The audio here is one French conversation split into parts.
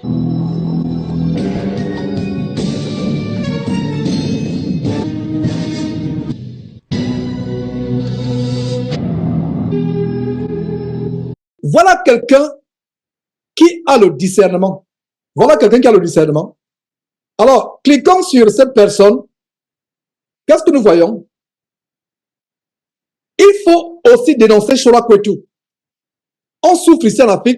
Voilà quelqu'un qui a le discernement. Voilà quelqu'un qui a le discernement. Alors, cliquons sur cette personne. Qu'est-ce que nous voyons? Il faut aussi dénoncer Shola Kwetu. On souffre ici en Afrique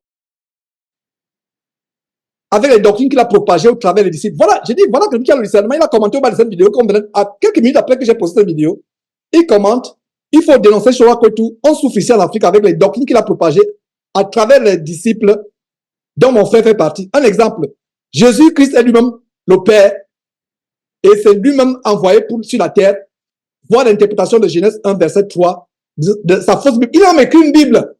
avec les doctrines qu'il a propagées au travers des disciples. Voilà, j'ai dit, voilà quelqu'un qui a le discernement. Il a commenté au bas de cette vidéo, à quelques minutes après que j'ai posté cette vidéo. Il commente, il faut dénoncer Shola Kwetu. On souffre ici en Afrique avec les doctrines qu'il a propagées à travers les disciples dont mon frère fait partie. Un exemple, Jésus-Christ est lui-même le Père et c'est lui-même envoyé sur la terre. Voir l'interprétation de Genèse 1, verset 3 de sa fausse Bible. Il a écrit une Bible.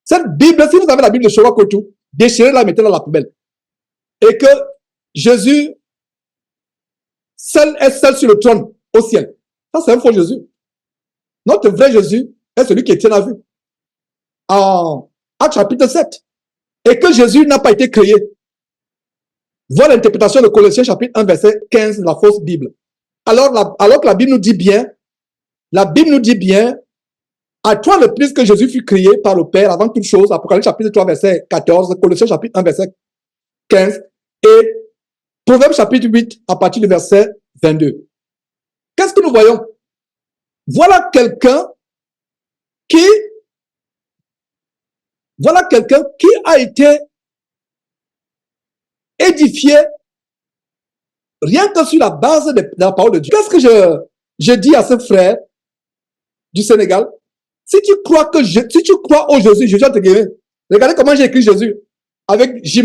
Cette Bible, si vous avez la Bible de Shola Kwetu, déchirez-la, mettez-la dans la poubelle. Et que Jésus seul est seul sur le trône au ciel. Ça, c'est un faux Jésus. Notre vrai Jésus est celui qui Étienne a vu. En Actes chapitre 7. Et que Jésus n'a pas été créé. Voilà l'interprétation de Colossiens chapitre 1, verset 15 de la fausse Bible. Alors que la Bible nous dit bien, à toi le plus que Jésus fut créé par le Père avant toute chose, Apocalypse chapitre 3, verset 14, Colossiens chapitre 1, verset 15, et Proverbe chapitre 8, à partir du verset 22. Qu'est-ce que nous voyons? Voilà quelqu'un qui a été édifié rien que sur la base de la parole de Dieu. Qu'est-ce que je dis à ce frère du Sénégal? Si tu crois au Jésus, Jésus va te guérir. Regardez comment j'ai écrit Jésus avec J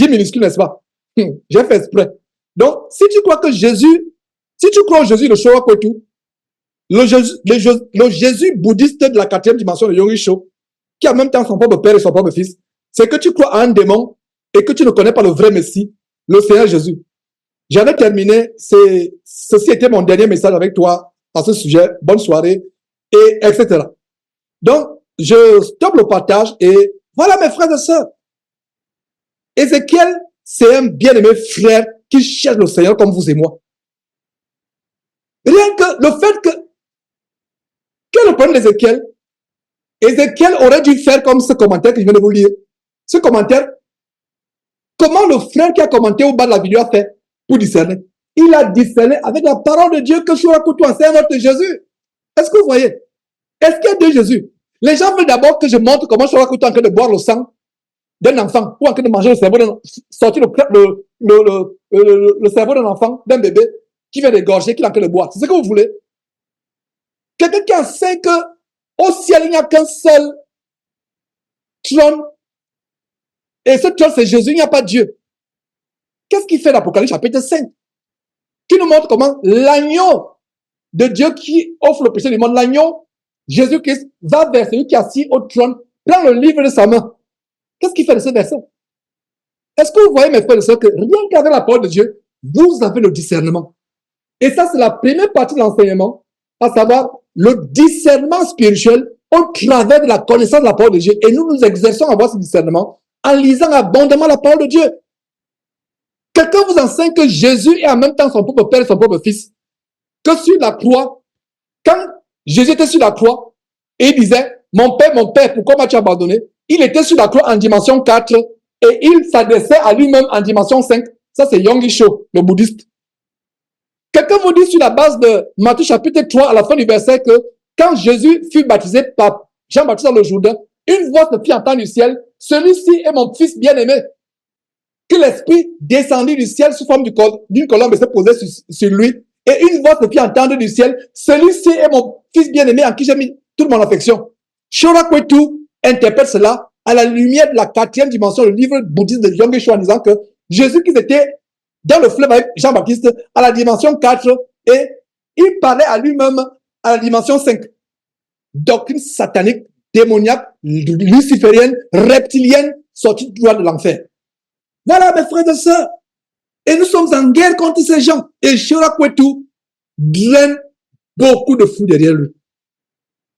minuscule, n'est-ce pas? J'ai fait exprès. Donc, si tu crois au Jésus de Shola Kwetu, le Jésus bouddhiste de la 4e dimension de Yongisho, qui a en même temps son propre père et son propre fils, c'est que tu crois à un démon et que tu ne connais pas le vrai Messie, le Seigneur Jésus. J'en ai terminé. Ceci était mon dernier message avec toi à ce sujet. Bonne soirée, et etc. Donc, je stoppe le partage et voilà mes frères et sœurs. Ézéchiel, c'est un bien-aimé frère qui cherche le Seigneur comme vous et moi. Rien que le fait que... Quel est le problème d'Ézéchiel? Ézéchiel aurait dû faire comme ce commentaire que je viens de vous lire. Ce commentaire, comment le frère qui a commenté au bas de la vidéo a fait pour discerner? Il a discerné avec la parole de Dieu que Shola Kwetu enseigne notre Jésus. Est-ce que vous voyez? Est-ce qu'il y a deux Jésus? Les gens veulent d'abord que je montre comment Shola Kwetu est en train de boire le sang d'un enfant ou en train de manger le cerveau sortir le cerveau d'un enfant, d'un bébé qui vient d'égorger, qui est en train de boire. C'est ce que vous voulez? Quelqu'un qui enseigne qu'au ciel, il n'y a qu'un seul trône. Et ce trône, c'est Jésus, il n'y a pas Dieu. Qu'est-ce qu'il fait l'Apocalypse chapitre 5? Qui nous montre comment l'agneau de Dieu qui offre le péché du monde, l'agneau, Jésus-Christ, va vers celui qui est assis au trône, prend le livre de sa main. Qu'est-ce qu'il fait de ce verset? Est-ce que vous voyez, mes frères et sœurs, que rien qu'avec la parole de Dieu, vous avez le discernement? Et ça, c'est la première partie de l'enseignement, à savoir le discernement spirituel au travers de la connaissance de la parole de Dieu. Et nous nous exerçons à avoir ce discernement en lisant abondamment la parole de Dieu. Quelqu'un vous enseigne que Jésus est en même temps son propre Père et son propre Fils. Que sur la croix, quand Jésus était sur la croix, et il disait, mon Père, pourquoi m'as-tu abandonné? Il était sur la croix en dimension 4 et il s'adressait à lui-même en dimension 5. Ça, c'est Yongisho, le bouddhiste. Quelqu'un vous dit sur la base de Matthieu chapitre 3, à la fin du verset, que quand Jésus fut baptisé par Jean-Baptiste dans le Jourdain, une voix se fit entendre du ciel, celui-ci est mon fils bien-aimé. Que l'esprit descendit du ciel sous forme d'une colombe et se posait sur lui. Et une voix se fit entendre du ciel, celui-ci est mon fils bien-aimé en qui j'ai mis toute mon affection. Shola Kwetu interprète cela à la lumière de la 4e dimension, le livre bouddhiste de Yongisho, en disant que Jésus qui était dans le fleuve avec Jean-Baptiste à la dimension 4 et il parlait à lui-même à la dimension 5. Doctrine satanique, démoniaque, luciférienne, reptilienne, sortie du droit de l'enfer. Voilà mes frères et sœurs. Et nous sommes en guerre contre ces gens. Et Shola Kwetu draine beaucoup de fous derrière lui.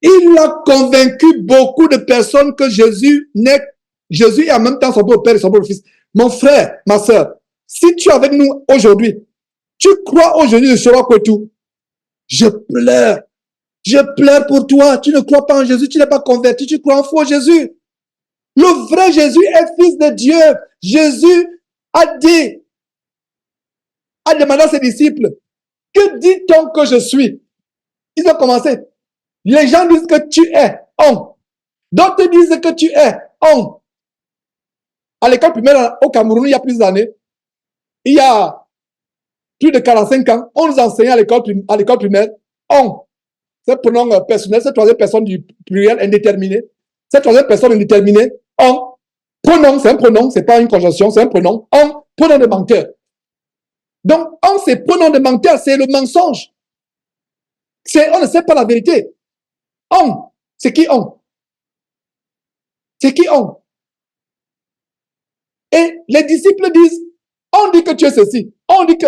Il a convaincu beaucoup de personnes que Jésus est en même temps son propre Père et son propre Fils. Mon frère, ma soeur, si tu es avec nous aujourd'hui, tu crois aujourd'hui de Chewa Kwetu, je pleure. Je pleure pour toi. Tu ne crois pas en Jésus, tu n'es pas converti, tu crois en faux Jésus. Le vrai Jésus est fils de Dieu. Jésus a demandé à ses disciples, que dit-on que je suis? Ils ont commencé. Les gens disent que tu es homme. D'autres disent que tu es homme. À l'école primaire au Cameroun, il y a plusieurs années, il y a plus de 45 ans, on nous enseignait à l'école primaire, homme. C'est pronom personnel, c'est troisième personne du pluriel indéterminé. C'est troisième personne indéterminée, homme. Pronom, c'est un pronom, c'est pas une conjonction, c'est un pronom. Homme, pronom de menteur. Donc, homme, c'est pronom de menteur, c'est le mensonge. On ne sait pas la vérité. Homme, c'est qui homme? C'est qui homme? Et les disciples disent, on dit que tu es ceci. On dit que...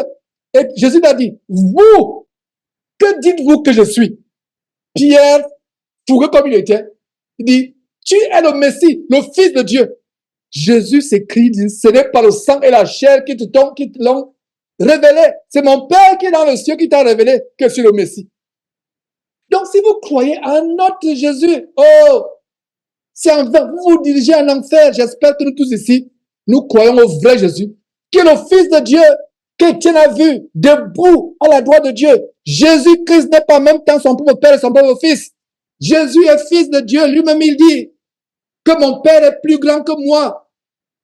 Et Jésus a dit, vous, que dites-vous que je suis? Pierre, fougueux comme il était, il dit, tu es le Messie, le Fils de Dieu. Jésus s'écrit, dit, ce n'est pas le sang et la chair qui te l'ont révélé. C'est mon Père qui est dans le ciel qui t'a révélé que je suis le Messie. Donc, si vous croyez à notre Jésus, oh, c'est en vain. Vous vous dirigez en enfer. J'espère que nous tous ici, nous croyons au vrai Jésus, qui est le Fils de Dieu, qu'Étienne a vu debout à la droite de Dieu. Jésus-Christ n'est pas en même temps son propre Père et son propre Fils. Jésus est Fils de Dieu. Lui-même, il dit que mon Père est plus grand que moi.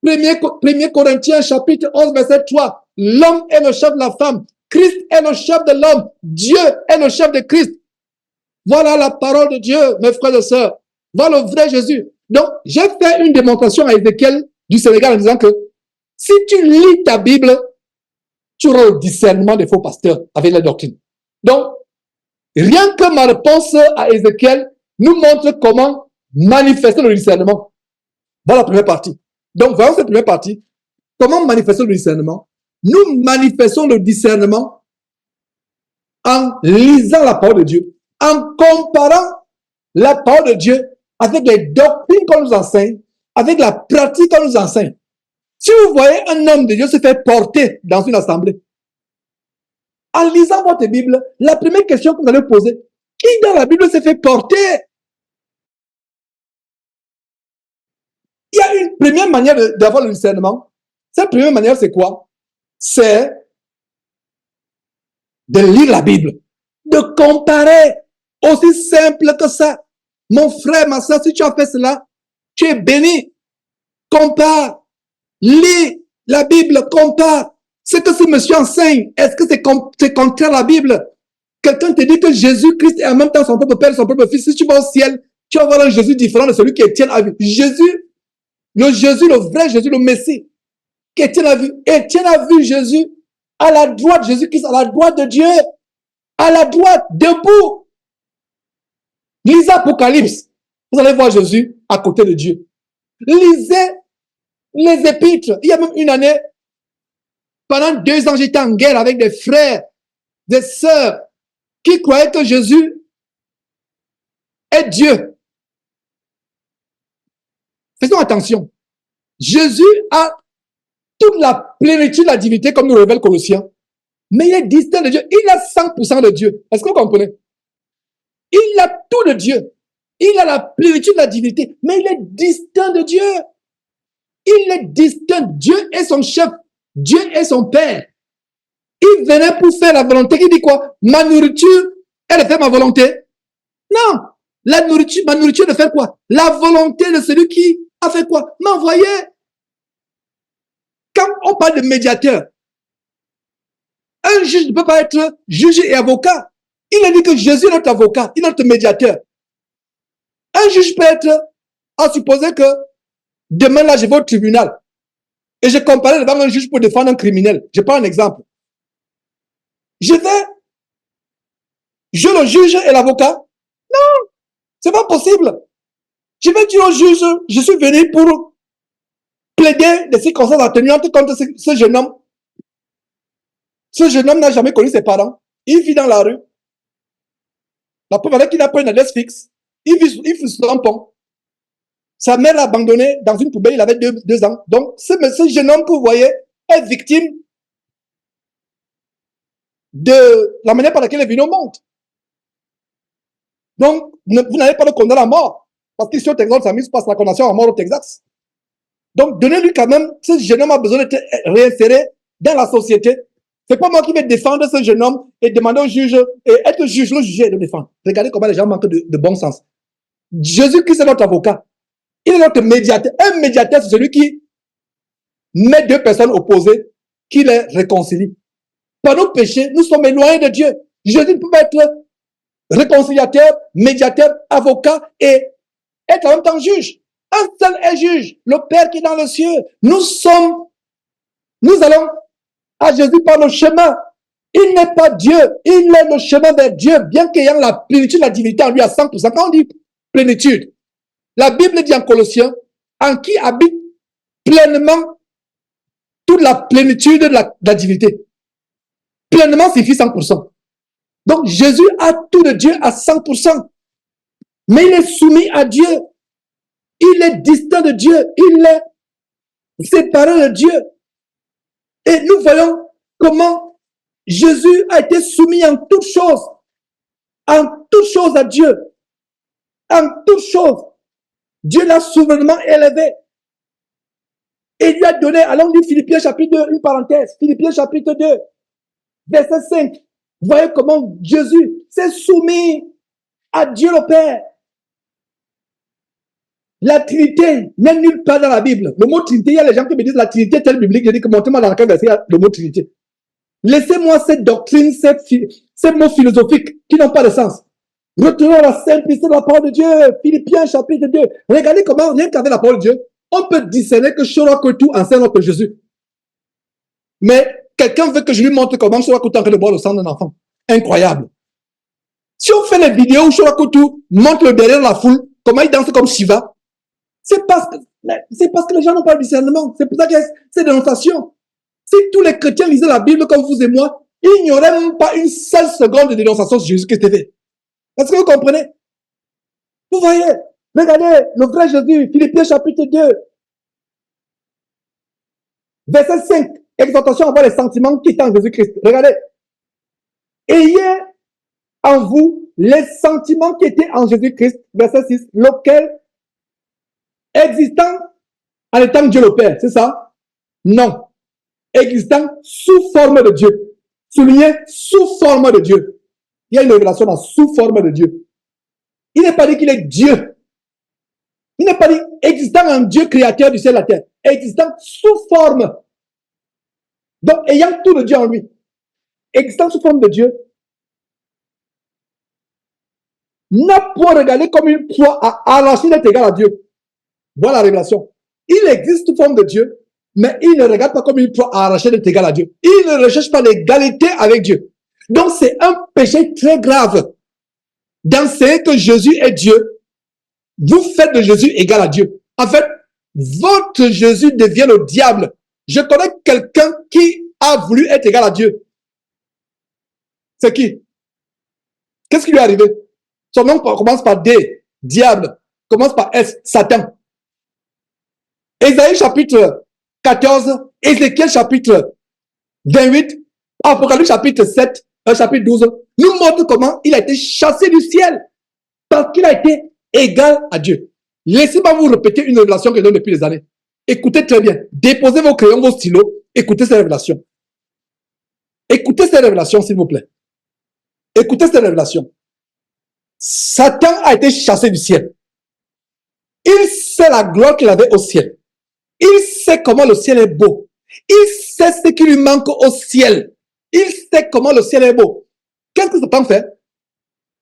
1 Corinthiens chapitre 11, verset 3. L'homme est le chef de la femme. Christ est le chef de l'homme. Dieu est le chef de Christ. Voilà la parole de Dieu, mes frères et sœurs. Voilà le vrai Jésus. Donc, j'ai fait une démonstration à Ézéchiel du Sénégal en disant que si tu lis ta Bible, tu auras le discernement des faux pasteurs avec la doctrine. Donc, rien que ma réponse à Ézéchiel nous montre comment manifester le discernement. Voilà la première partie. Donc, voyons cette première partie. Comment manifester le discernement? Nous manifestons le discernement en lisant la parole de Dieu, en comparant la parole de Dieu avec les doctrines qu'on nous enseigne, avec la pratique qu'on nous enseigne. Si vous voyez un homme de Dieu se faire porter dans une assemblée, en lisant votre Bible, la première question que vous allez poser, qui dans la Bible se fait porter? Il y a une première manière d'avoir le discernement. Cette première manière, c'est quoi? C'est de lire la Bible, de comparer. Aussi simple que ça. Mon frère, ma soeur, si tu as fait cela, tu es béni. Compare. Lis la Bible, compare. Ce que ce monsieur enseigne, est-ce que c'est contraire à la Bible? Quelqu'un te dit que Jésus-Christ est en même temps son propre Père et son propre Fils. Si tu vas au ciel, tu vas voir un Jésus différent de celui qu'Étienne a vu. Jésus, le vrai Jésus, le Messie, qu'Étienne a vu. Étienne a vu Jésus à la droite, Jésus-Christ à la droite de Dieu, à la droite, debout. Lisez Apocalypse, vous allez voir Jésus à côté de Dieu. Lisez les épîtres. Il y a même une année, pendant 2 ans, j'étais en guerre avec des frères, des sœurs, qui croyaient que Jésus est Dieu. Faisons attention. Jésus a toute la plénitude de la divinité, comme nous révèle Colossiens. Mais il est distinct de Dieu. Il a 100% de Dieu. Est-ce que vous comprenez? Il a tout de Dieu. Il a la plénitude de la divinité. Mais il est distinct de Dieu. Il est distinct. Dieu est son chef. Dieu est son père. Il venait pour faire la volonté. Il dit quoi? Ma nourriture est de faire ma volonté. Non. Ma nourriture est de faire quoi? La volonté de celui qui a fait quoi? M'envoyer. Quand on parle de médiateur, un juge ne peut pas être juge et avocat. Il a dit que Jésus est notre avocat, il est notre médiateur. Un juge peut être, à supposer que demain là, je vais au tribunal et je compare devant un juge pour défendre un criminel. Je prends un exemple. Je le juge et l'avocat? Non, c'est pas possible. Je vais dire au juge, je suis venu pour plaider des circonstances atténuantes contre ce jeune homme. Ce jeune homme n'a jamais connu ses parents. Il vit dans la rue. La preuve avec qu'il n'a pas une adresse fixe. Il vit sur un pont. Sa mère l'a abandonné dans une poubelle, il avait 2 ans. Donc, ce jeune homme que vous voyez est victime de la manière par laquelle il est venu au monde. Donc, vous n'allez pas le condamner à mort. Parce qu'ici au Texas, ça mise passe la condamnation à mort au Texas. Donc, donnez-lui quand même, ce jeune homme a besoin d'être réinséré dans la société. C'est pas moi qui vais défendre ce jeune homme et demander au juge, et être juge, le juger et le défendre. Regardez comment les gens manquent de bon sens. Jésus-Christ est notre avocat. Il est notre médiateur. Un médiateur, c'est celui qui met 2 personnes opposées, qui les réconcilie. Par nos péchés, nous sommes éloignés de Dieu. Jésus peut être réconciliateur, médiateur, avocat et être en même temps juge. Un seul est juge, le Père qui est dans les cieux. Nous allons à Jésus par le chemin. Il n'est pas Dieu, il est le chemin vers Dieu, bien qu'ayant la plénitude de la divinité en lui à 100%. Quand on dit plénitude, la Bible dit en Colossiens, en qui habite pleinement toute la plénitude de la divinité. Pleinement signifie 100%. Donc Jésus a tout de Dieu à 100%. Mais il est soumis à Dieu. Il est distant de Dieu. Il est séparé de Dieu. Et nous voyons comment Jésus a été soumis en toutes choses. En toutes choses à Dieu. En toutes choses. Dieu l'a souverainement élevé. Et lui a donné, allons lire Philippiens chapitre 2, une parenthèse. Philippiens chapitre 2, verset 5. Vous voyez comment Jésus s'est soumis à Dieu le Père. La Trinité n'est nulle part dans la Bible. Le mot Trinité, il y a les gens qui me disent la Trinité est-elle biblique. Je dis que montez-moi dans quel verset il y a le mot Trinité. Laissez-moi cette doctrine, ces mots philosophiques qui n'ont pas de sens. Retenons la simplicité de la parole de Dieu. Philippiens chapitre 2. Regardez comment, rien qu'avec la parole de Dieu, on peut discerner que Shora-Kotu enseigne notre Jésus. Mais quelqu'un veut que je lui montre comment Shora-Kotu est en train de boire le sang d'un enfant. Incroyable. Si on fait les vidéos où Shora-Kotu montre le derrière la foule, comment il danse comme Shiva, c'est parce que les gens n'ont pas de discernement. C'est pour ça qu'il y a ces dénonciations. Si tous les chrétiens lisaient la Bible comme vous et moi, il n'y aurait même pas une seule seconde de dénonciation sur Jésus qui était fait. Est-ce que vous comprenez? Vous voyez, regardez le vrai Jésus, Philippiens chapitre 2, verset 5, exhortation à avoir les sentiments qui étaient en Jésus-Christ. Regardez. Ayez en vous les sentiments qui étaient en Jésus-Christ, verset 6, lequel existant en étant Dieu le Père, c'est ça? Non. Existant sous forme de Dieu. Souligné sous forme de Dieu. Il y a une révélation dans sous forme de Dieu. Il n'est pas dit qu'il est Dieu. Il n'est pas dit existant en Dieu créateur du ciel et de la terre. Existant sous forme. Donc, ayant tout de Dieu en lui. Existant sous forme de Dieu. N'a point regardé comme une proie à arracher d'être égal à Dieu. Voilà la révélation. Il existe sous forme de Dieu, mais il ne regarde pas comme une proie à arracher d'être égal à Dieu. Il ne recherche pas l'égalité avec Dieu. Donc c'est un péché très grave d'enseigner que Jésus est Dieu. Vous faites de Jésus égal à Dieu. En fait, votre Jésus devient le diable. Je connais quelqu'un qui a voulu être égal à Dieu. C'est qui? Qu'est-ce qui lui est arrivé? Son nom commence par D, diable. Commence par S, Satan. Ésaïe chapitre 14, Ézéchiel chapitre 28, Apocalypse chapitre 7, chapitre 12, nous montre comment il a été chassé du ciel parce qu'il a été égal à Dieu. Laissez-moi vous répéter une révélation que je donne depuis des années. Écoutez très bien. Déposez vos crayons, vos stylos. Écoutez ces révélations. Écoutez ces révélations, s'il vous plaît. Écoutez ces révélations. Satan a été chassé du ciel. Il sait la gloire qu'il avait au ciel. Il sait comment le ciel est beau. Il sait ce qui lui manque au ciel. Il sait comment le ciel est beau. Qu'est-ce que Satan fait?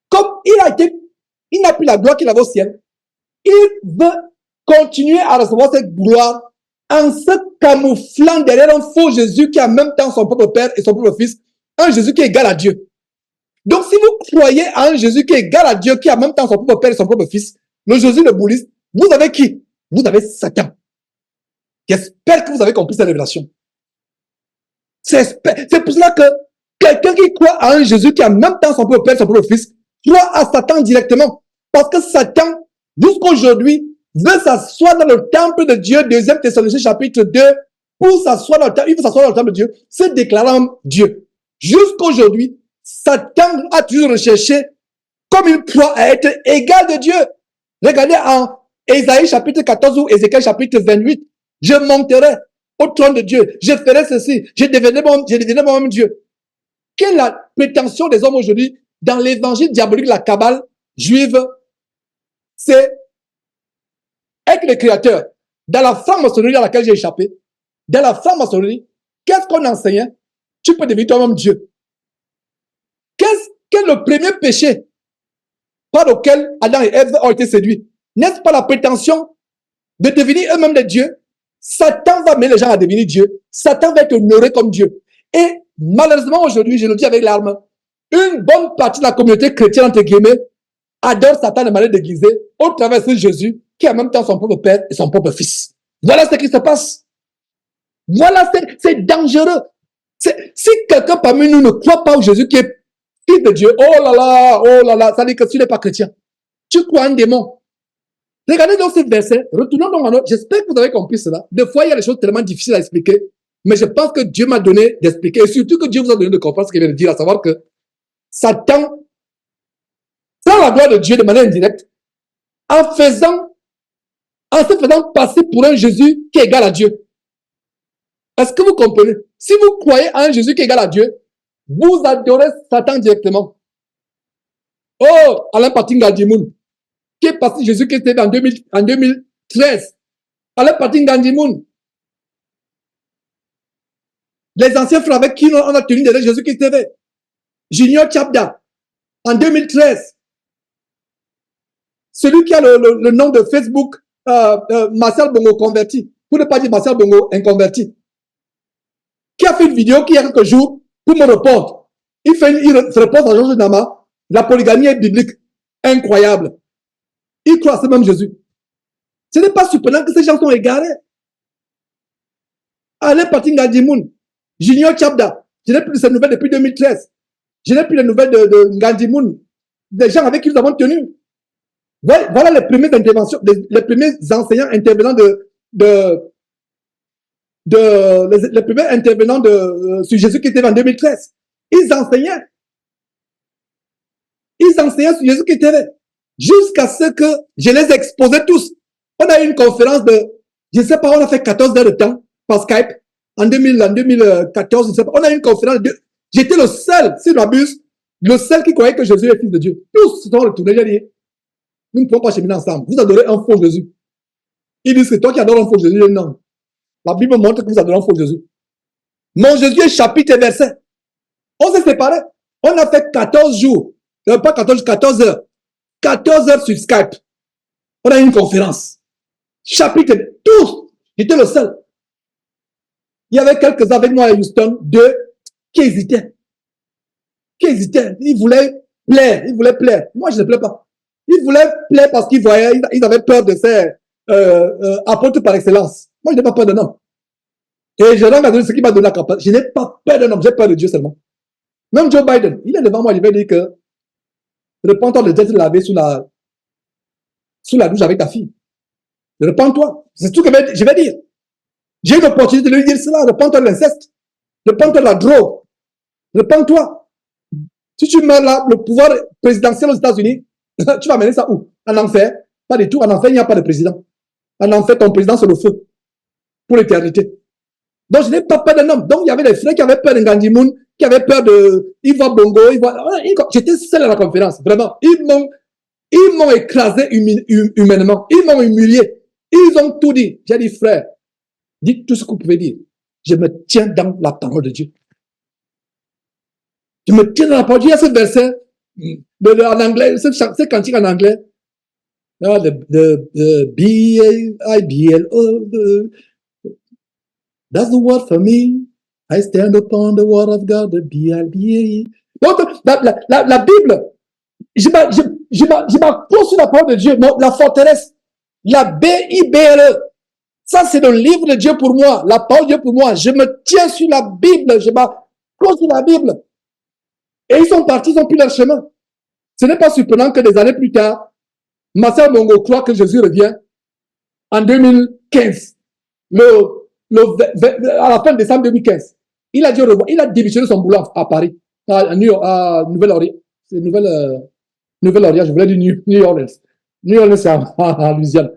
Comme il n'a plus la gloire qu'il avait au ciel, il veut continuer à recevoir cette gloire en se camouflant derrière un faux Jésus qui a en même temps son propre Père et son propre Fils, un Jésus qui est égal à Dieu. Donc si vous croyez à un Jésus qui est égal à Dieu, qui a en même temps son propre Père et son propre Fils, le Jésus le bouliste, vous avez qui? Vous avez Satan. J'espère que vous avez compris cette révélation. C'est pour cela que quelqu'un qui croit à un Jésus qui a en même temps son propre Père et son propre Fils, croit à Satan directement. Parce que Satan, jusqu'aujourd'hui, veut s'asseoir dans le temple de Dieu, 2 Thessaloniciens chapitre 2, pour s'asseoir dans le temple, il veut s'asseoir dans le temple de Dieu, se déclarant Dieu. Jusqu'aujourd'hui, Satan a toujours recherché comme une proie à être égal de Dieu. Regardez en Ésaïe chapitre 14 ou Ézéchiel chapitre 28. Je monterai au trône de Dieu. Je ferai ceci. Je deviendrai moi-même Dieu. Quelle est la prétention des hommes aujourd'hui dans l'évangile diabolique de la Kabbale juive? C'est être le créateur. Dans la franc-maçonnerie dans laquelle j'ai échappé, dans la franc-maçonnerie, qu'est-ce qu'on enseignait? Tu peux devenir toi-même Dieu. Quel est le premier péché par lequel Adam et Ève ont été séduits? N'est-ce pas la prétention de devenir eux-mêmes des dieux? Satan va mener les gens à devenir Dieu. Satan va être honoré comme Dieu. Et malheureusement aujourd'hui, je le dis avec larmes, une bonne partie de la communauté chrétienne, entre guillemets, adore Satan de manière déguisée au travers de Jésus, qui est en même temps son propre père et son propre fils. Voilà ce qui se passe. Voilà, c'est dangereux. Si quelqu'un parmi nous ne croit pas au Jésus qui est fils de Dieu, oh là là, ça dit que tu n'es pas chrétien. Tu crois en démon. Regardez donc ce verset, retournons donc à notre, j'espère que vous avez compris cela. Des fois, il y a des choses tellement difficiles à expliquer, mais je pense que Dieu m'a donné d'expliquer, et surtout que Dieu vous a donné de comprendre ce qu'il vient de dire, à savoir que Satan prend la gloire de Dieu de manière indirecte, en se faisant passer pour un Jésus qui est égal à Dieu. Est-ce que vous comprenez? Si vous croyez à un Jésus qui est égal à Dieu, vous adorez Satan directement. Oh, Alain Patinga Dimoun, qui est passé Jésus qui était en 2013. Alain Patinga Dimoun. Les anciens frères avec qui on a tenu derrière Jésus qui était. Junior Chabda, en 2013. Celui qui a le nom de Facebook, Marcel Bongo converti, pour ne pas dire Marcel Bongo inconverti, qui a fait une vidéo qui il y a quelques jours pour me répondre. Il se repose à Georges Nama. La polygamie est biblique. Incroyable. Il croit à ce même Jésus. Ce n'est pas surprenant que ces gens sont égarés. Alain Patinga Dimoun, Junior Chabda, je n'ai plus de ces nouvelles depuis 2013. Je n'ai plus de nouvelles de Ngandimoun, des gens avec qui nous avons tenu. Voilà les premières interventions, les premiers enseignants intervenants les premiers intervenants sur Jésus qui était en 2013. Ils enseignaient sur Jésus qui était jusqu'à ce que je les exposais tous. On a eu une conférence de, je ne sais pas, on a fait 14 heures de temps par Skype en 2014, je ne sais pas. On a eu une conférence de, j'étais le seul, si je m'abuse, le seul qui croyait que Jésus est fils de Dieu. Tous se sont retournés, j'ai dit, nous ne pouvons pas cheminer ensemble. Vous adorez un faux Jésus. Ils disent que toi qui adores un faux Jésus, non. La Bible montre que vous adorez un faux Jésus. Mon Jésus est chapitre et verset. On s'est séparés. On a fait 14 jours. Pas 14 heures. 14 heures sur Skype. On a eu une conférence. Chapitre, tous. J'étais le seul. Il y avait quelques-uns avec moi à Houston, 2, qui hésitaient. Ils voulaient plaire. Moi, je ne plais pas. Ils voulaient plaire parce qu'ils voyaient, ils avaient peur de ces apôtres par excellence. Moi, je n'ai pas peur d'un homme. Et je rends à Dieu ce qui m'a donné la capacité. Je n'ai pas peur d'un homme, j'ai peur de Dieu seulement. Même Joe Biden, il est devant moi, il va dire que répands-toi de t'être lavé sous la douche avec ta fille. Répands-toi. C'est tout que je vais dire. J'ai eu l'opportunité de lui dire cela. Répands-toi de l'inceste. Répands-toi de la drogue. Répands-toi. Si tu meurs là, le pouvoir présidentiel aux États-Unis, tu vas mener ça où? En enfer? Pas du tout. En enfer, il n'y a pas de président. En enfer, ton président, c'est le feu. Pour l'éternité. Donc, je n'ai pas peur d'un homme. Donc, il y avait des frères qui avaient peur de Ngandimoun, qui avaient peur de Ivoire Bongo. J'étais seul à la conférence. Vraiment. Ils m'ont écrasé humainement. Ils m'ont humilié. Ils ont tout dit. J'ai dit, frère, dites tout ce que vous pouvez dire. Je me tiens dans la parole de Dieu. Je me tiens dans la parole de Dieu. Il y a ce verset en anglais, ce cantique en anglais. The B-A-I-B-L-O. That's the word for me. I stand upon the word of God, the B-I-B-A-E. Donc, la Bible, je m'accroche sur la parole de Dieu, la forteresse, la B-I-B-L-E. Ça, c'est le livre de Dieu pour moi, la parole de Dieu pour moi. Je me tiens sur la Bible, je m'accroche sur la Bible. Et ils sont partis, ils ont pris leur chemin. Ce n'est pas surprenant que des années plus tard, Marcel Bongo croit que Jésus revient en 2015, à la fin de décembre 2015, il a dit au revoir, il a démissionné son boulot à Paris, à New York, à Nouvelle-Orléans. C'est Nouvelle-Orléans, je voulais dire New Orleans. New Orleans, c'est en Louisiane.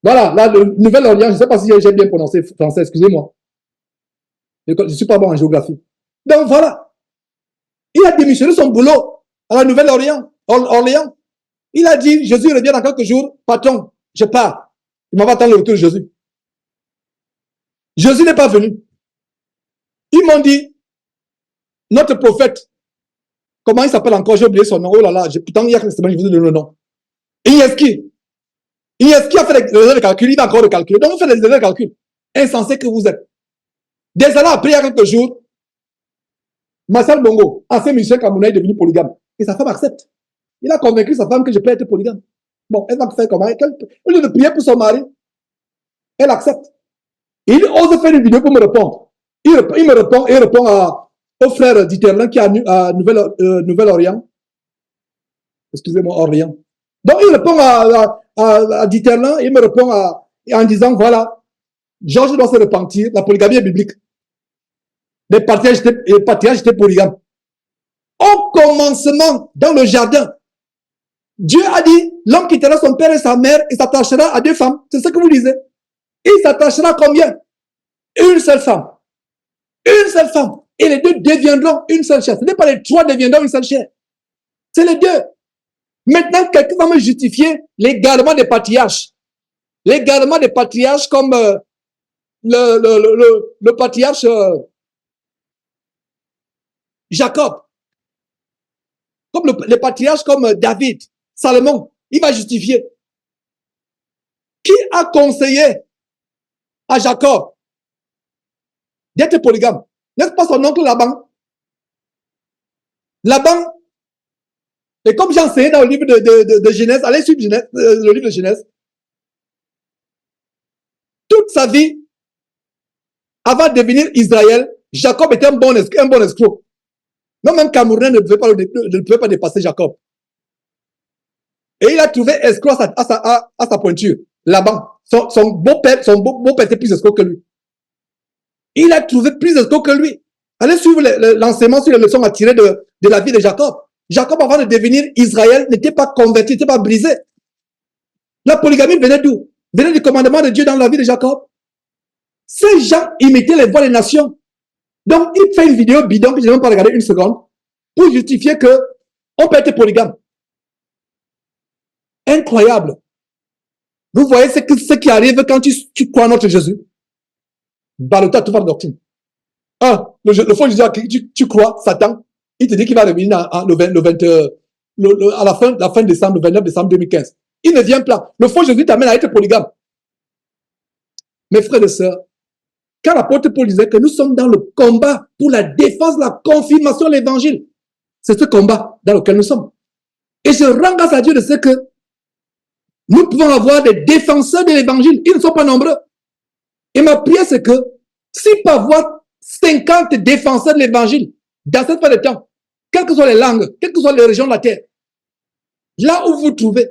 Voilà, là, Nouvelle-Orléans, je ne sais pas si j'ai bien prononcé français, excusez-moi. Je ne suis pas bon en géographie. Donc voilà, il a démissionné son boulot à la Nouvelle-Orléans. Il a dit, Jésus revient dans quelques jours, patron, je pars. Il m'en va attendre le retour de Jésus. Jésus n'est pas venu. Ils m'ont dit, notre prophète, comment il s'appelle encore? J'ai oublié son nom. Oh là là, pourtant, il y a quelques semaines, je vous ai donné le nom. Igneski a fait les calculs, il va encore le calculer. Donc, vous faites les calculs. Insensé que vous êtes. Des années après, il y a quelques jours, Marcel Bongo, ancien musicien camerounais, est devenu polygame. Et sa femme accepte. Il a convaincu sa femme que je peux être polygame. Bon, elle va faire comment? Au lieu de prier pour son mari, elle accepte. Et il ose faire une vidéo pour me répondre. Il me répond, et il répond au frère d'Iterlin qui est à Nouvelle-Orléans. Excusez-moi, Orléans. Donc, il répond à Diterlin, il me répond en disant, voilà, Georges doit se repentir, la polygamie est biblique. Les patriarches étaient polygames. Au commencement, dans le jardin, Dieu a dit, l'homme quittera son père et sa mère et s'attachera à deux femmes. C'est ce que vous lisez. Il s'attachera à combien? Une seule femme. Une seule femme. Et les deux deviendront une seule chair. Ce n'est pas les trois deviendront une seule chair. C'est les deux. Maintenant, quelqu'un va me justifier l'égarement des patriarches. L'égarement des patriarches comme le patriarche Jacob. Comme les patriarches comme David, Salomon. Il va justifier. Qui a conseillé à Jacob d'être polygame? N'est-ce pas son oncle Laban? Laban, et comme j'ai enseigné dans le livre de Genèse, allez suivre Genèse, le livre de Genèse, toute sa vie, avant de devenir Israël, Jacob était un bon escroc. Non, même Camerounais ne pouvait pas dépasser Jacob. Et il a trouvé escroc à sa pointure. Laban, son beau-père était plus escroc que lui. Il a trouvé plus escroc que lui. Allez suivre l'enseignement sur les leçons à tirer de la vie de Jacob. Jacob, avant de devenir Israël, n'était pas converti, n'était pas brisé. La polygamie venait d'où? Venait du commandement de Dieu dans la vie de Jacob. Ces gens imitaient les voix des nations. Donc, il fait une vidéo bidon que je n'ai même pas regardé une seconde pour justifier que on peut être polygame. Incroyable. Vous voyez ce qui arrive quand tu crois en notre Jésus. Balota, tout va de doctrine. Le faux Jésus, tu crois, Satan, il te dit qu'il va revenir à la fin décembre, le 29 décembre 2015. Il ne vient pas. Le faux Jésus t'amène à être polygame. Mes frères et sœurs, quand l'apôtre Paul disait que nous sommes dans le combat pour la défense, la confirmation de l'évangile, c'est ce combat dans lequel nous sommes. Et je rends grâce à Dieu de ce que nous pouvons avoir des défenseurs de l'évangile. Ils ne sont pas nombreux. Et ma prière, c'est que si par avoir 50 défenseurs de l'évangile dans cette fin de temps, quelles que soient les langues, quelles que soient les régions de la terre, là où vous vous trouvez,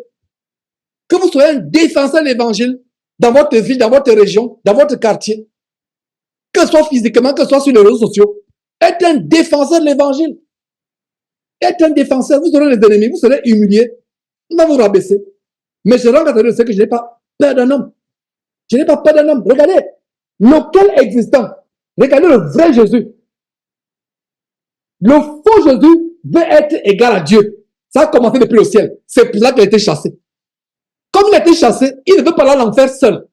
que vous soyez un défenseur de l'évangile dans votre ville, dans votre région, dans votre quartier, que ce soit physiquement, que ce soit sur les réseaux sociaux, être un défenseur de l'évangile. Être un défenseur, vous aurez les ennemis, vous serez humiliés, on va vous rabaisser. Mais je rends grâce à Dieu, c'est que je n'ai pas peur d'un homme. Je n'ai pas peur d'un homme. Regardez, lequel existant, regardez le vrai Jésus. Le faux Jésus veut être égal à Dieu. Ça a commencé depuis le ciel. C'est pour ça qu'il a été chassé. Comme il a été chassé, il ne veut pas aller en enfer seul.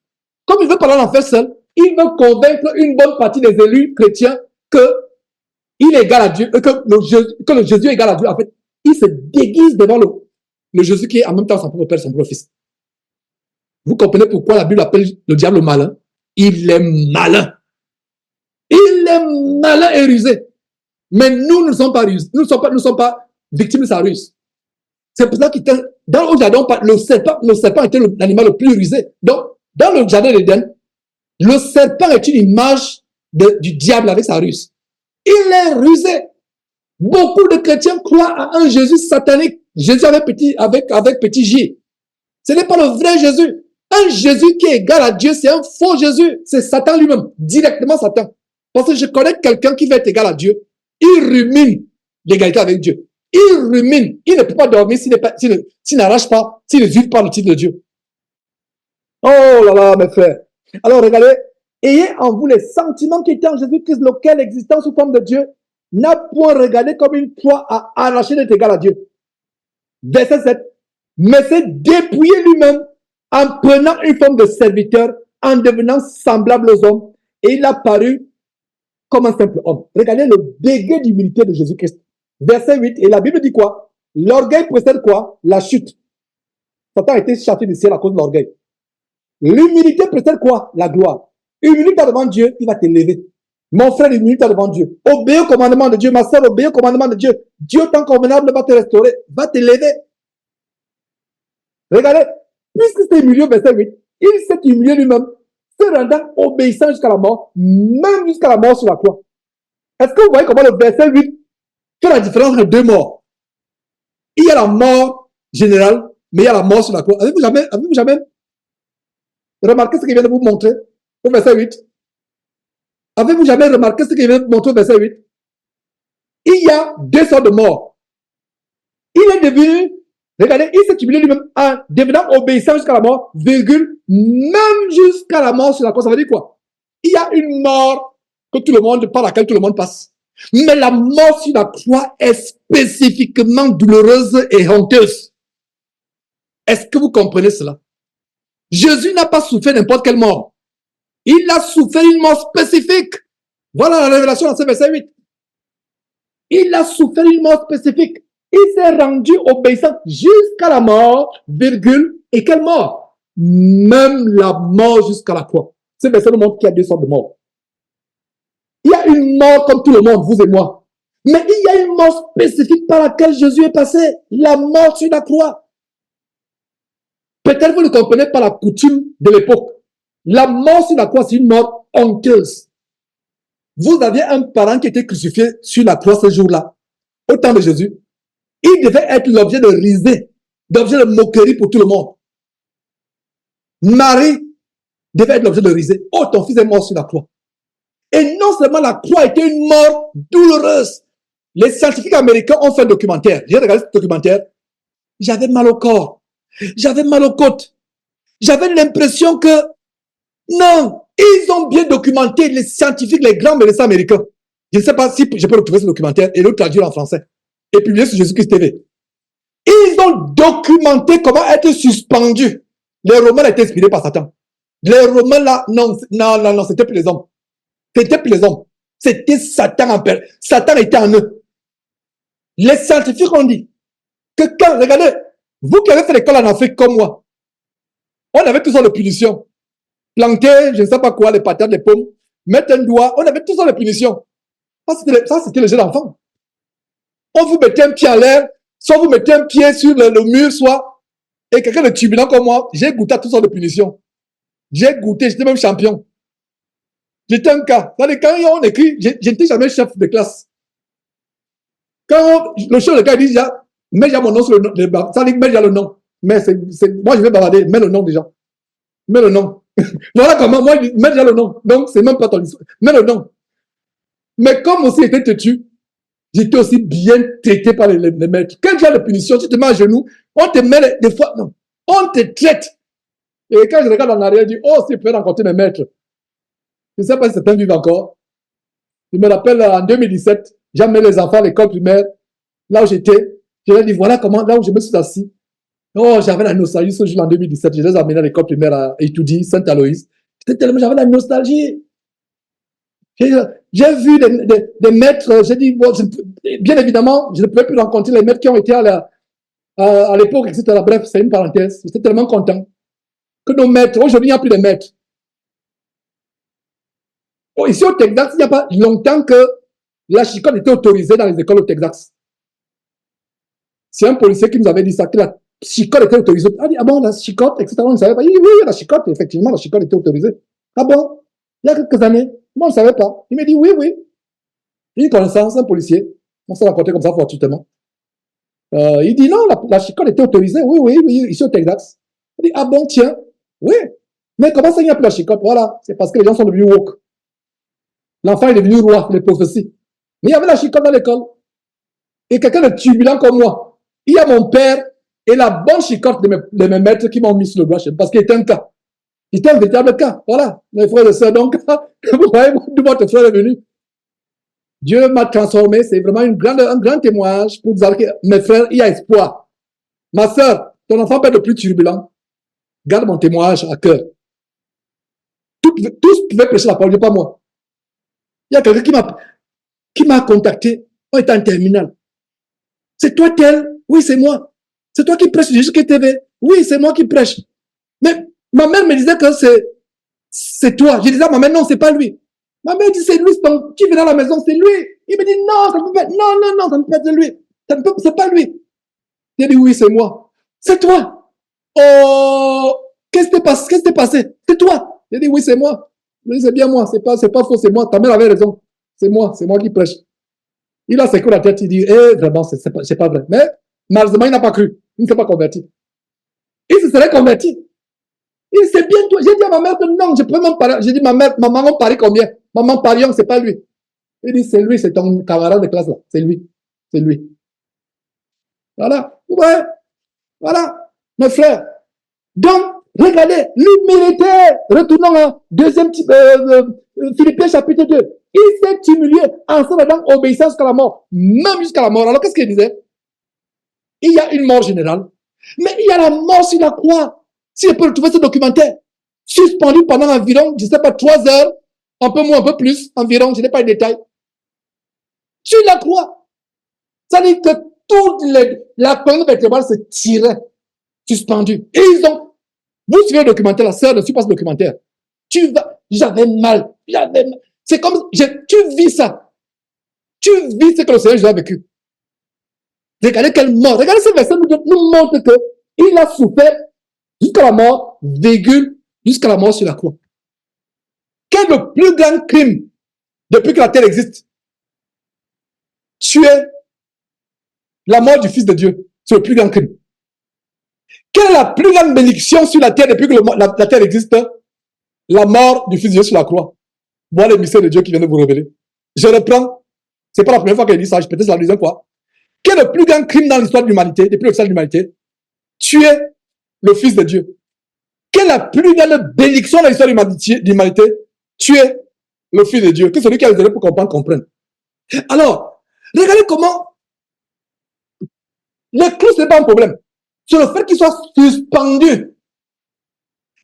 Comme il ne veut pas aller en enfer seul, il veut convaincre une bonne partie des élus chrétiens qu'il est égal à Dieu, que le Jésus est égal à Dieu. En fait, il se déguise devant le Jésus qui est en même temps son propre père, son propre fils. Vous comprenez pourquoi la Bible appelle le diable malin? Il est malin. Il est malin et rusé. Mais nous ne sommes pas rusés. Nous ne sommes pas victimes de sa ruse. C'est pour ça que dans le jardin, le serpent était l'animal le plus rusé. Donc, dans le jardin d'Éden, le serpent est une image du diable avec sa ruse. Il est rusé. Beaucoup de chrétiens croient à un Jésus satanique. Jésus avec petit J. Ce n'est pas le vrai Jésus. Un Jésus qui est égal à Dieu, c'est un faux Jésus. C'est Satan lui-même, directement Satan. Parce que je connais quelqu'un qui va être égal à Dieu. Il rumine l'égalité avec Dieu. Il rumine. Il ne peut pas dormir s'il n'arrache pas, s'il ne vit pas le titre de Dieu. Oh là là, mes frères. Alors regardez, ayez en vous les sentiments qui étaient en Jésus-Christ, lequel existant sous forme de Dieu n'a point regardé comme une proie à arracher d'être égal à Dieu. Verset 7. Mais s'est dépouillé lui-même en prenant une forme de serviteur, en devenant semblable aux hommes, et il a paru comme un simple homme. Regardez le degré d'humilité de Jésus-Christ. Verset 8, et la Bible dit quoi? L'orgueil précède quoi? La chute. Satan a été châtié du ciel à cause de l'orgueil. L'humilité précède quoi? La gloire. Humilie-toi devant Dieu, il va t'élever. Mon frère, humilie-toi devant Dieu. Obéis au commandement de Dieu. Ma soeur, obéis au commandement de Dieu. Dieu, tant convenable, va te restaurer, va t'élever. Regardez, puisque c'est humilié au verset 8, il s'est humilié lui-même, se rendant obéissant jusqu'à la mort, même jusqu'à la mort sur la croix. Est-ce que vous voyez comment le verset 8 fait la différence entre deux morts? Il y a la mort générale, mais il y a la mort sur la croix. Avez-vous jamais remarqué ce qu'il vient de vous montrer au verset 8? Avez-vous jamais remarqué ce qu'il vient de vous montrer au verset 8? Il y a deux sortes de morts. Il est devenu, regardez, il s'est humilié lui-même en devenant obéissant jusqu'à la mort, virgule, même jusqu'à la mort sur la croix. Ça veut dire quoi? Il y a une mort par laquelle tout le monde passe. Mais la mort sur la croix est spécifiquement douloureuse et honteuse. Est-ce que vous comprenez cela? Jésus n'a pas souffert n'importe quelle mort. Il a souffert une mort spécifique. Voilà la révélation dans ce verset 8. Il a souffert une mort spécifique. Il s'est rendu obéissant jusqu'à la mort, virgule, et quelle mort? Même la mort jusqu'à la croix. Ce verset nous montre qu'il y a deux sortes de morts. Il y a une mort comme tout le monde, vous et moi. Mais il y a une mort spécifique par laquelle Jésus est passé. La mort sur la croix. Peut-être vous ne comprenez pas la coutume de l'époque. La mort sur la croix, c'est une mort honteuse. Vous aviez un parent qui était crucifié sur la croix ce jour-là, au temps de Jésus. Il devait être l'objet de risée, d'objet de moquerie pour tout le monde. Marie devait être l'objet de risée. Oh, ton fils est mort sur la croix. Et non seulement la croix était une mort douloureuse. Les scientifiques américains ont fait un documentaire. J'ai regardé ce documentaire. J'avais mal au corps. J'avais mal aux côtes. J'avais l'impression que, non, ils ont bien documenté, les scientifiques, les grands médecins américains. Je ne sais pas si je peux retrouver ce documentaire et le traduire en français et publier sur Jésus-Christ TV. Ils ont documenté comment être suspendu. Les Romains étaient inspirés par Satan. Les Romains là, non, c'était plus les hommes. C'était plus les hommes. C'était Satan en père. Satan était en eux. Les scientifiques ont dit que quand, regardez, vous qui avez fait l'école en Afrique comme moi, on avait toutes sortes de punitions. Planter, je ne sais pas quoi, les patates, les pommes, mettre un doigt, on avait toutes sortes de punitions. Ça, c'était le jeu d'enfant. On vous mettait un pied en l'air, soit vous mettez un pied sur le mur, soit, et quelqu'un de turbulent comme moi, j'ai goûté à toutes sortes de punitions. J'ai goûté, j'étais même champion. J'étais un cas. Quand on écrit, je n'étais jamais chef de classe. Quand le chef de cas dit déjà, mets déjà mon nom sur le banc, ça dit mets déjà le nom. Mais moi je vais bavarder, mets le nom déjà. Mets le nom. Voilà comment, moi, mets déjà le nom. Donc, c'est même pas ton histoire. Mets le nom. Mais comme aussi était têtu, j'étais aussi bien traité par les maîtres. Quel genre de punition, tu te mets à genoux, on te met des fois, non, on te traite. Et quand je regarde en arrière, je dis, oh, si je peux rencontrer mes maîtres. Je ne sais pas si certains vivent encore. Je me rappelle en 2017, j'ai amené les enfants à l'école primaire, là où j'étais. Je leur ai dit, voilà comment, là où je me suis assis. Oh, j'avais la nostalgie ce jour en 2017. Je les ai amenés à l'école primaire à Étoudi, Saint-Aloïs. J'avais la nostalgie. J'ai vu des maîtres, j'ai dit, bon, bien évidemment, je ne pouvais plus rencontrer les maîtres qui ont été à l'époque, etc. Bref, c'est une parenthèse. J'étais tellement content que nos maîtres, aujourd'hui, il n'y a plus de maîtres. Oh, ici au Texas, il n'y a pas longtemps que la chicotte était autorisée dans les écoles au Texas. C'est un policier qui nous avait dit ça, que la chicotte était autorisée. Ah, ah bon, la chicotte, etc. On ne savait pas. Il dit, oui, la chicotte, effectivement, la chicotte était autorisée. Ah bon? Il y a quelques années. Moi, on ne savait pas. Il m'a dit, oui, oui. Une connaissance, un policier. On s'est rencontré comme ça fortuitement. Il dit, non, la chicotte était autorisée. Oui, oui, oui, ici au Texas. Il dit, ah bon, tiens, oui. Mais comment ça, il n'y a plus la chicotte? Voilà, c'est parce que les gens sont devenus woke. L'enfant est devenu roi, les prophéties. Mais il y avait la chicotte dans l'école. Et quelqu'un de turbulent comme moi. Il y a mon père et la bonne chicotte de mes maîtres qui m'ont mis sur le bras, parce qu'il était un cas. Il était un véritable cas. Voilà, mes frères et sœurs. Donc, vous voyez d'où votre frère est venu. Dieu m'a transformé. C'est vraiment un grand témoignage pour dire que mes frères, il y a espoir. Ma sœur, ton enfant peut être le plus turbulent. Garde mon témoignage à cœur. Tous pouvaient prêcher la parole, pas moi. Il y a quelqu'un qui m'a contacté. On était en terminale. C'est toi tel? Oui, c'est moi. C'est toi qui prêches Jésus TV? Oui, c'est moi qui prêche. Mais ma mère me disait que c'est toi. Je disais à ma mère, non, c'est pas lui. Ma mère dit, c'est lui, qui vient dans la maison, c'est lui. Il me dit, non, ça ne peut pas, non, ça ne peut pas être lui. C'est pas lui. J'ai dit, oui, c'est moi. C'est toi. Oh, qu'est-ce qui s'est passé? C'est toi. J'ai dit, oui, c'est moi. Il me dit, c'est bien moi, c'est pas faux, c'est moi. Ta mère avait raison. C'est moi qui prêche. Il a secoué la tête, il dit, vraiment, c'est pas vrai. Mais, malheureusement, il n'a pas cru. Il ne s'est pas converti. Il se serait converti. Il dit, c'est bien toi. J'ai dit à ma mère que non, je peux même parier. J'ai dit, maman parie combien? Maman parions, c'est pas lui. Il dit, c'est lui, c'est ton camarade de classe là. C'est lui. C'est lui. Voilà. Ouais. Voilà. Mes frères. Donc, regardez, l'humilité. Retournons à Philippiens chapitre 2. Il s'est humilié en se rendant obéissance jusqu'à la mort. Même jusqu'à la mort. Alors, qu'est-ce qu'il disait? Il y a une mort générale. Mais il y a la mort sur la croix. Si je peux retrouver ce documentaire, suspendu pendant environ, je ne sais pas, 3 heures, un peu moins, un peu plus, environ, je n'ai pas les détails. Sur la croix. Ça dit que toute la colonne vertébrale se tirait, suspendue. Et vous suivez le documentaire, la sœur ne suit pas ce documentaire. J'avais mal. C'est comme, tu vis ça. Tu vis ce que le Seigneur Jésus a vécu. Regardez quelle mort. Regardez ce verset nous montre qu'il a souffert jusqu'à la mort, jusqu'à la mort sur la croix. Quel est le plus grand crime depuis que la terre existe? Tuer la mort du Fils de Dieu. C'est le plus grand crime. Quelle est la plus grande bénédiction sur la terre depuis que la terre existe? La mort du Fils de Dieu sur la croix. Voilà le mystère de Dieu qui vient de vous révéler. Je reprends. C'est pas la première fois qu'il dit ça, peut-être c'est la deuxième fois. Quel est le plus grand crime dans l'histoire de l'humanité, depuis l'histoire de l'humanité? Tuer le Fils de Dieu. Quelle est la plus grande bénédiction dans l'histoire de l'humanité? Tuer le Fils de Dieu. Que celui qui a les oreilles pour comprendre, comprenne. Alors, regardez comment le clou, ce n'est pas un problème. C'est le fait qu'il soit suspendu.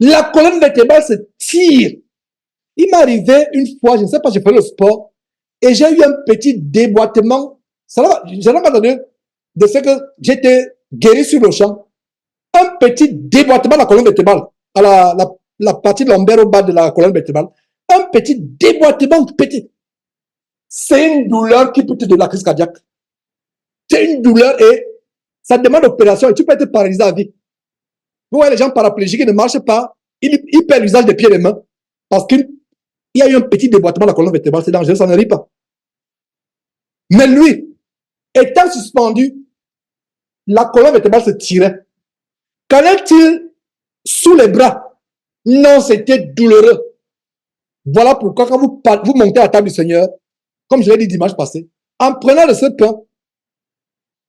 La colonne vertébrale se tire. Il m'est arrivé une fois, je ne sais pas, j'ai fait le sport, et j'ai eu un petit déboîtement. Ça j'ai pas entendu de ce que j'étais guéri sur le champ. Un petit déboîtement de la colonne vertébrale, à la partie lombaire au bas de la colonne vertébrale. Un petit déboîtement petit. C'est une douleur qui peut te donner la crise cardiaque. C'est une douleur et ça demande opération et tu peux être paralysé à vie. Vous voyez les gens paraplégiques qui ne marchent pas, ils perdent l'usage des pieds et des mains parce qu'il y a eu un petit déboîtement de la colonne vertébrale. C'est dangereux, ça ne rit pas. Mais lui, étant suspendu, la colonne vertébrale se tirait. Qu'en est-il sous les bras? Non, c'était douloureux. Voilà pourquoi quand vous montez à la table du Seigneur, comme je l'ai dit dimanche passé, en prenant de ce pain,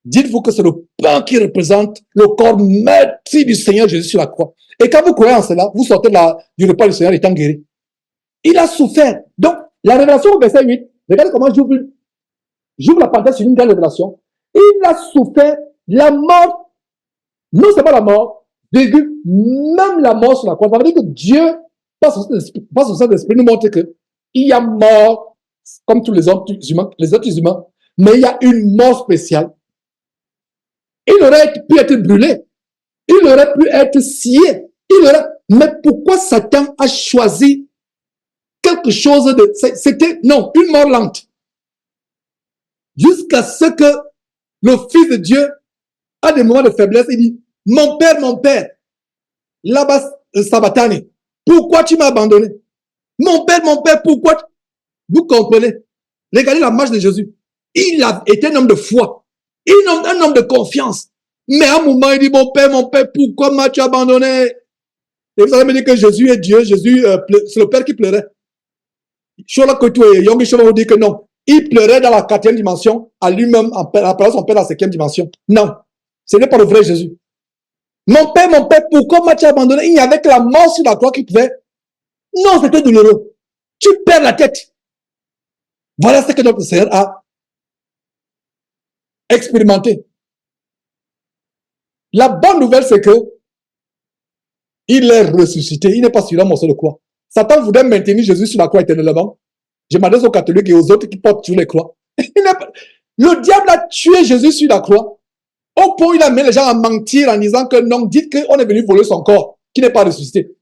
dites-vous que c'est le pain qui représente le corps meurtri du Seigneur Jésus sur la croix. Et quand vous croyez en cela, vous sortez du repas du Seigneur étant guéri. Il a souffert. Donc, la révélation au verset 8, regardez comment j'ouvre la parenthèse sur une grande révélation. Il a souffert la mort, non seulement la mort, même la mort sur la croix. Ça veut dire que Dieu, par son Saint-Esprit, nous montre qu'il y a mort, comme tous les autres humains, mais il y a une mort spéciale. Il aurait pu être brûlé. Il aurait pu être scié. Mais pourquoi Satan a choisi quelque chose de... C'était, non, une mort lente. Jusqu'à ce que le Fils de Dieu a des moments de faiblesse. Il dit, mon père, là-bas, Sabatani, pourquoi tu m'as abandonné? Mon père, pourquoi? Vous comprenez? Regardez la marche de Jésus. Il a été un homme de foi. Un homme de confiance. Mais à un moment, il dit, mon Père, pourquoi m'as-tu abandonné? Et vous allez me dire que Jésus est Dieu, Jésus, c'est le Père qui pleurait. Chola Kotu et Yongi Chola vous dit que non. Il pleurait dans la 4e dimension, à lui-même, en appelant son Père dans la 5e dimension. Non, ce n'est pas le vrai Jésus. Mon Père, pourquoi m'as-tu abandonné? Il n'y avait que la mort sur la croix qui pouvait. Non, c'était douloureux. Tu perds la tête. Voilà ce que notre Seigneur a expérimenté. La bonne nouvelle, c'est que il est ressuscité. Il n'est pas sur un morceau de croix. Satan voudrait maintenir Jésus sur la croix éternellement. Je m'adresse aux catholiques et aux autres qui portent sur les croix. Le diable a tué Jésus sur la croix. Au point où il a mis les gens à mentir en disant que non, dites qu'on est venu voler son corps, qui n'est pas ressuscité.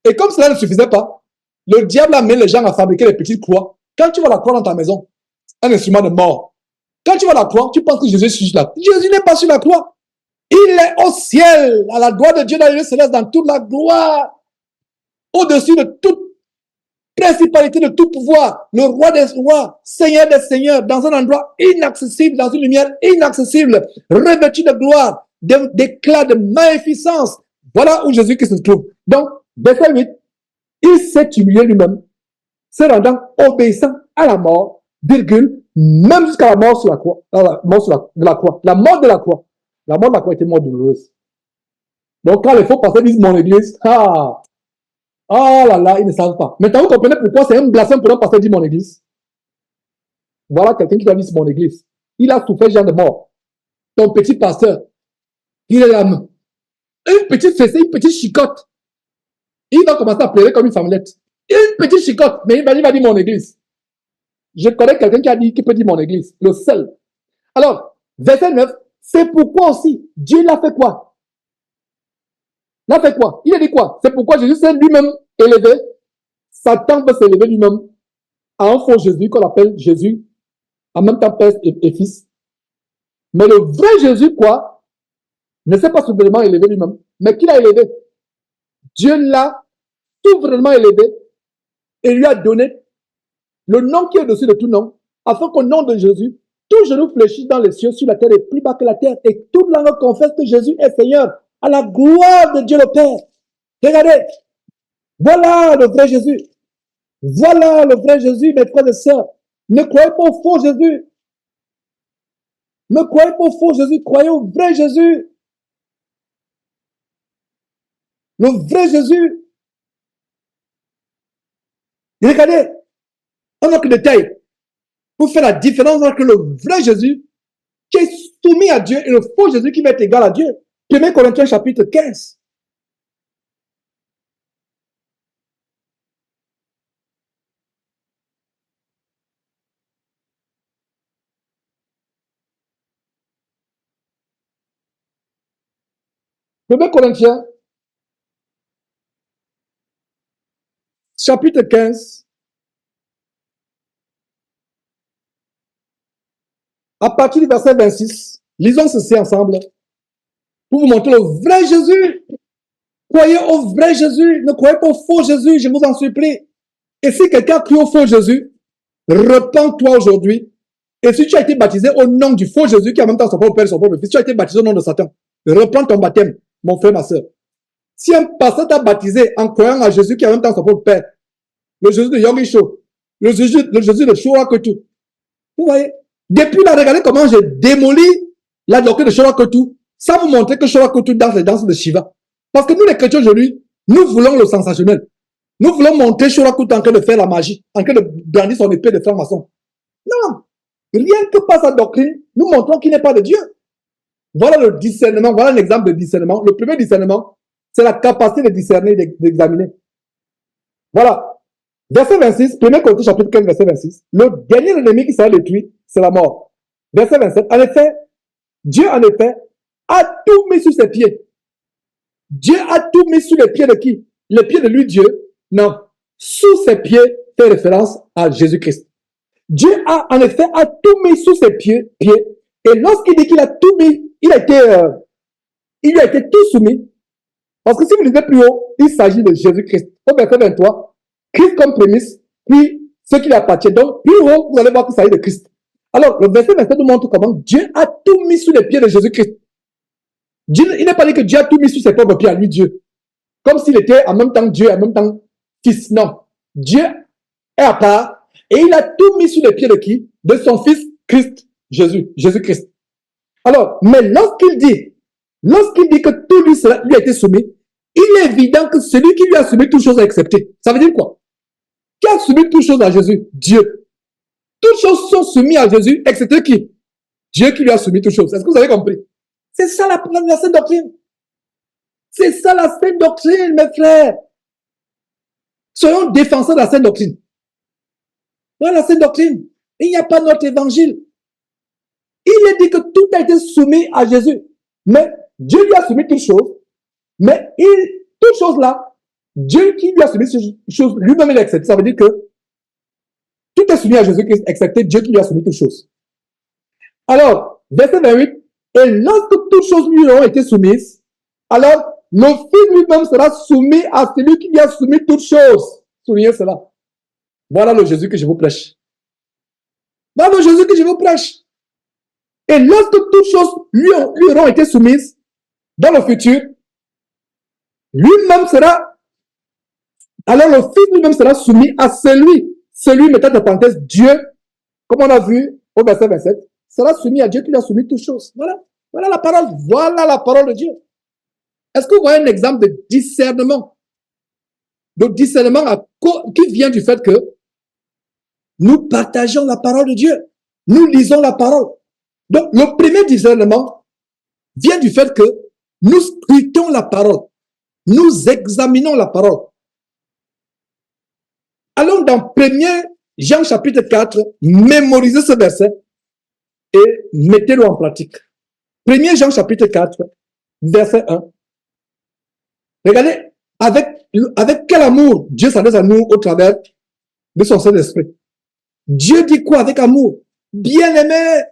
Et comme cela ne suffisait pas, le diable a mis les gens à fabriquer les petites croix. Quand tu vois la croix dans ta maison, un instrument de mort. Quand tu vois la croix, tu penses que Jésus est sur la croix. Jésus n'est pas sur la croix. Il est au ciel, à la droite de Dieu dans les lieux célestes, dans toute la gloire, au-dessus de toute principalité, de tout pouvoir, le roi des rois, Seigneur des seigneurs, dans un endroit inaccessible, dans une lumière inaccessible, revêtu de gloire, d'éclat, de magnificence. Voilà où Jésus-Christ se trouve. Donc, verset 8, il s'est humilié lui-même, se rendant obéissant à la mort, virgule, même jusqu'à la mort sur la croix, la mort de la croix. La mort de la croix. La mort de la croix était moins douloureuse. Donc, quand les faux pasteurs disent mon église, oh là là, ils ne savent pas. Maintenant, vous comprenez pourquoi c'est un blasphème pour un pasteur dire mon église. Voilà quelqu'un qui doit dire mon église. Il a souffert genre de mort. Ton petit pasteur, il est là. Une petite fessée, une petite chicotte. Il va commencer à pleurer comme une femmelette. Une petite chicotte, mais il va dire mon église. Je connais quelqu'un qui peut dire mon église. Le seul. Alors, verset 9, c'est pourquoi aussi, Dieu l'a fait quoi? L'a fait quoi? Il a dit quoi? C'est pourquoi Jésus s'est lui-même élevé. Satan veut s'élever lui-même à un faux Jésus qu'on appelle Jésus, en même temps Père et Fils. Mais le vrai Jésus, quoi, ne s'est pas souverainement élevé lui-même, mais qui l'a élevé? Dieu l'a souverainement élevé et lui a donné le nom qui est au-dessus de tout nom, afin qu'au nom de Jésus, tout genou fléchisse dans les cieux, sur la terre et plus bas que la terre, et toute langue confesse que Jésus est Seigneur, à la gloire de Dieu le Père. Regardez, voilà le vrai Jésus. Voilà le vrai Jésus, mes frères et sœurs. Ne croyez pas au faux Jésus. Ne croyez pas au faux Jésus, croyez au vrai Jésus. Le vrai Jésus. Et regardez, un autre détail, pour faire la différence entre le vrai Jésus, qui est soumis à Dieu, et le faux Jésus qui va être égal à Dieu. 1 Corinthiens chapitre 15. Premier Corinthiens, chapitre 15, à partir du verset 26, lisons ceci ensemble, pour vous montrer le vrai Jésus. Croyez au vrai Jésus, ne croyez pas au faux Jésus, je vous en supplie. Et si quelqu'un crie au faux Jésus, repens-toi aujourd'hui. Et si tu as été baptisé au nom du faux Jésus, qui en même temps son propre Père et son propre Fils, tu as été baptisé au nom de Satan, reprends ton baptême, mon frère, ma soeur. Si un pasteur t'a baptisé en croyant à Jésus, qui en même temps son propre Père, le Jésus de Yongisho, le Jésus de Shorakotu, vous voyez, depuis là, regardez comment j'ai démoli la doctrine de Shorakotu, sans vous montrer que Shorakotu danse les danses de Shiva. Parce que nous, les chrétiens aujourd'hui, nous voulons le sensationnel. Nous voulons montrer Shorakotu en train de faire la magie, en train de brandir son épée de franc-maçon. Non, rien que par sa doctrine, nous montrons qu'il n'est pas de Dieu. Voilà le discernement, voilà un exemple de discernement. Le premier discernement, c'est la capacité de discerner, d'examiner. Voilà. Verset 26, 1 Corinthiens chapitre 15, verset 26. Le dernier ennemi qui sera détruit, c'est la mort. Verset 27. En effet, Dieu, en effet, a tout mis sous ses pieds. Dieu a tout mis sous les pieds de qui? Les pieds de lui, Dieu? Non. Sous ses pieds fait référence à Jésus-Christ. Dieu a, en effet, a tout mis sous ses pieds. Et lorsqu'il dit qu'il a tout mis, il lui a été tout soumis. Parce que si vous lisez plus haut, il s'agit de Jésus-Christ. Au verset 23, Christ comme prémisse, puis ce qui lui appartient. Donc, plus haut, vous allez voir qu'il s'agit de Christ. Alors, le verset 27 nous montre comment Dieu a tout mis sous les pieds de Jésus-Christ. Il n'est pas dit que Dieu a tout mis sur ses propres pieds à lui, Dieu. Comme s'il était en même temps Dieu, en même temps Fils. Non. Dieu est à part et il a tout mis sur les pieds de qui? De son Fils Christ, Jésus-Christ. Alors, mais lorsqu'il dit que tout lui a été soumis, il est évident que celui qui lui a soumis toutes choses a accepté. Ça veut dire quoi? Qui a soumis toutes choses à Jésus? Dieu. Toutes choses sont soumises à Jésus, excepté qui? Dieu qui lui a soumis toutes choses. Est-ce que vous avez compris? C'est ça la sainte doctrine. C'est ça la sainte doctrine, mes frères. Soyons défenseurs de la sainte doctrine. Voilà la sainte doctrine. Il n'y a pas notre évangile. Il est dit que tout a été soumis à Jésus. Mais Dieu lui a soumis toutes choses. Mais toutes choses là, Dieu qui lui a soumis ces choses, lui-même il a accepté. Ça veut dire que tout est soumis à Jésus-Christ, excepté Dieu qui lui a soumis toutes choses. Alors, verset 28, et lorsque toutes choses lui auront été soumises, alors le Fils lui-même sera soumis à celui qui lui a soumis toutes choses. Soulignez cela. Voilà le Jésus que je vous prêche. Voilà le Jésus que je vous prêche. Et lorsque toutes choses lui auront été soumises, dans le futur, lui-même sera, alors le Fils lui-même sera soumis à celui mettant de parenthèse, Dieu, comme on a vu au verset 27, sera soumis à Dieu qui lui a soumis toutes choses. Voilà la parole de Dieu. Est-ce que vous voyez un exemple de discernement? De discernement qui vient du fait que nous partageons la parole de Dieu. Nous lisons la parole. Donc, le premier discernement vient du fait que nous scrutons la parole. Nous examinons la parole. Allons dans 1 Jean chapitre 4, mémorisez ce verset et mettez-le en pratique. 1 Jean chapitre 4, verset 1. Regardez avec quel amour Dieu s'adresse à nous au travers de son Saint-Esprit. Dieu dit quoi avec amour? Bien-aimé.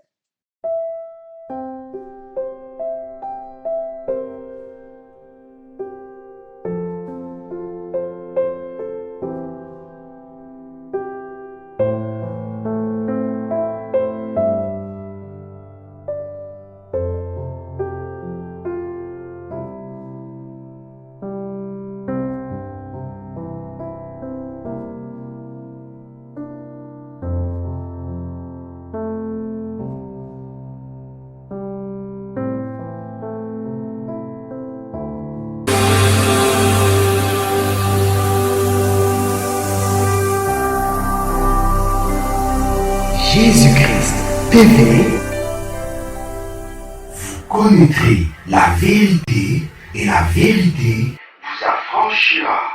Jésus-Christ TV, vous connaîtrez la vérité et la vérité vous affranchira.